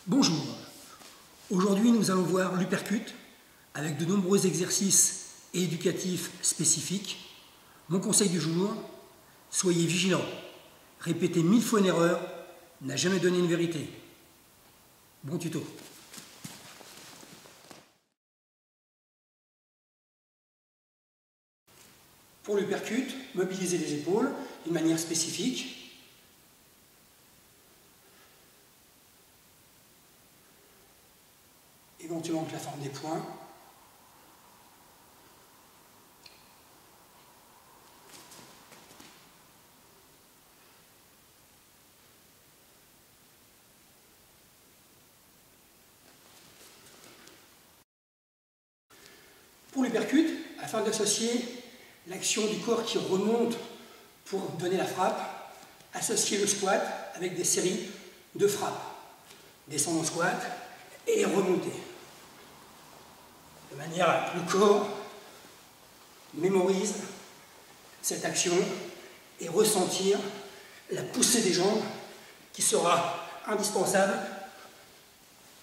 Bonjour, aujourd'hui nous allons voir l'uppercut avec de nombreux exercices éducatifs spécifiques. Mon conseil du jour, soyez vigilants, répéter 1000 fois une erreur n'a jamais donné une vérité. Bon tuto. Pour l'uppercut, mobilisez les épaules d'une manière spécifique. Éventuellement avec la forme des poings. Pour l'uppercut, afin d'associer l'action du corps qui remonte pour donner la frappe, associez le squat avec des séries de frappes. Descendre en squat et remonter. De manière à ce que le corps mémorise cette action et ressentir la poussée des jambes qui sera indispensable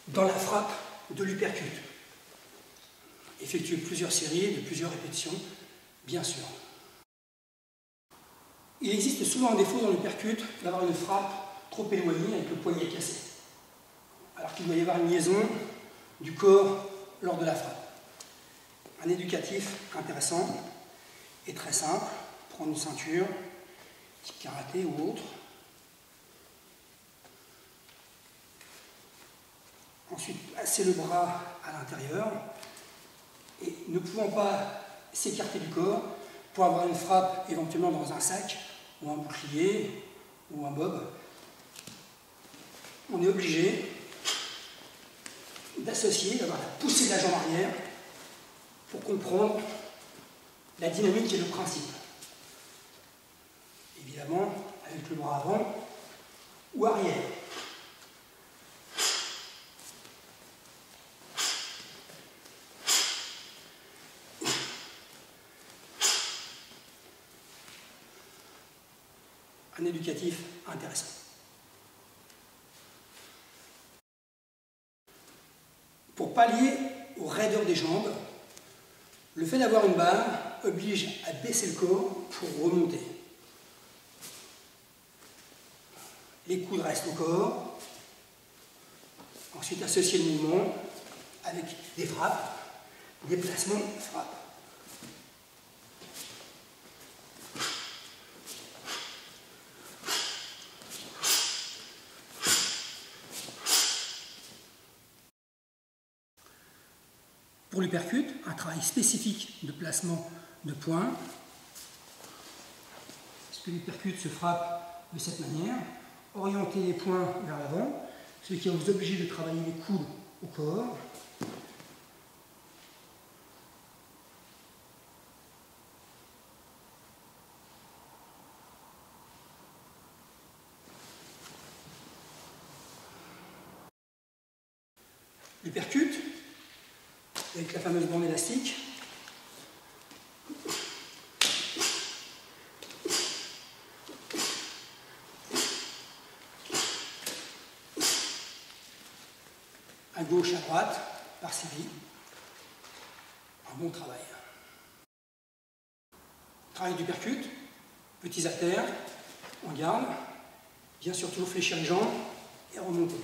dans la frappe de l'uppercut. Effectuez plusieurs séries de plusieurs répétitions, bien sûr. Il existe souvent un défaut dans l'uppercut d'avoir une frappe trop éloignée avec le poignet cassé, alors qu'il doit y avoir une liaison du corps lors de la frappe. Un éducatif intéressant et très simple, prendre une ceinture, type karaté ou autre. Ensuite, passer le bras à l'intérieur et ne pouvant pas s'écarter du corps pour avoir une frappe éventuellement dans un sac ou un bouclier ou un bob, on est obligé d'associer, d'avoir la poussée de la jambe arrière pour comprendre la dynamique et le principe. Évidemment, avec le bras avant ou arrière. Un éducatif intéressant. Pour pallier aux raideurs des jambes, le fait d'avoir une barre oblige à baisser le corps pour remonter. Les coudes restent au corps. Ensuite, associer le mouvement avec des frappes, des placements frappes. Pour l'uppercut, un travail spécifique de placement de poings. Parce que l'uppercut se frappe de cette manière. Orientez les poings vers l'avant, ce qui va vous obliger de travailler les coudes au corps. L'uppercut, avec la fameuse bande élastique. À gauche, à droite, par série. Un bon travail. Travail d'uppercut, petits haltères, on garde. Bien sûr, toujours fléchir les jambes et remonter.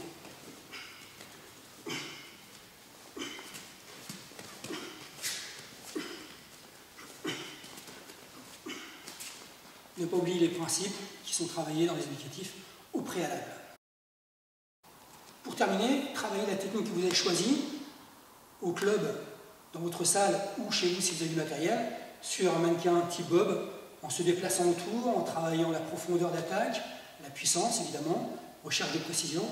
Ne pas oublier les principes qui sont travaillés dans les éducatifs au préalable. Pour terminer, travaillez la technique que vous avez choisie au club, dans votre salle ou chez vous si vous avez du matériel, sur un mannequin type bob, en se déplaçant autour, en travaillant la profondeur d'attaque, la puissance évidemment, recherche de précision,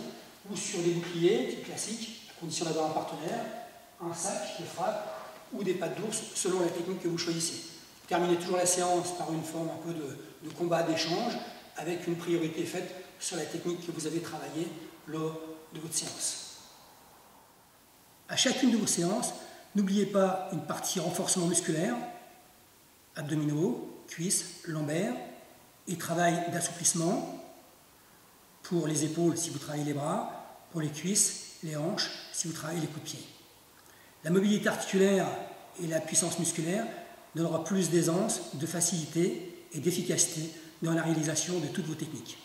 ou sur des boucliers type classique, à condition d'avoir un partenaire, un sac de frappe ou des pattes d'ours selon la technique que vous choisissez. Terminez toujours la séance par une forme un peu de combat, d'échange, avec une priorité faite sur la technique que vous avez travaillée lors de votre séance. À chacune de vos séances, n'oubliez pas une partie renforcement musculaire, abdominaux, cuisses, lombaires, et travail d'assouplissement pour les épaules si vous travaillez les bras, pour les cuisses les hanches si vous travaillez les coups de pied. La mobilité articulaire et la puissance musculaire donnera plus d'aisance, de facilité et d'efficacité dans la réalisation de toutes vos techniques.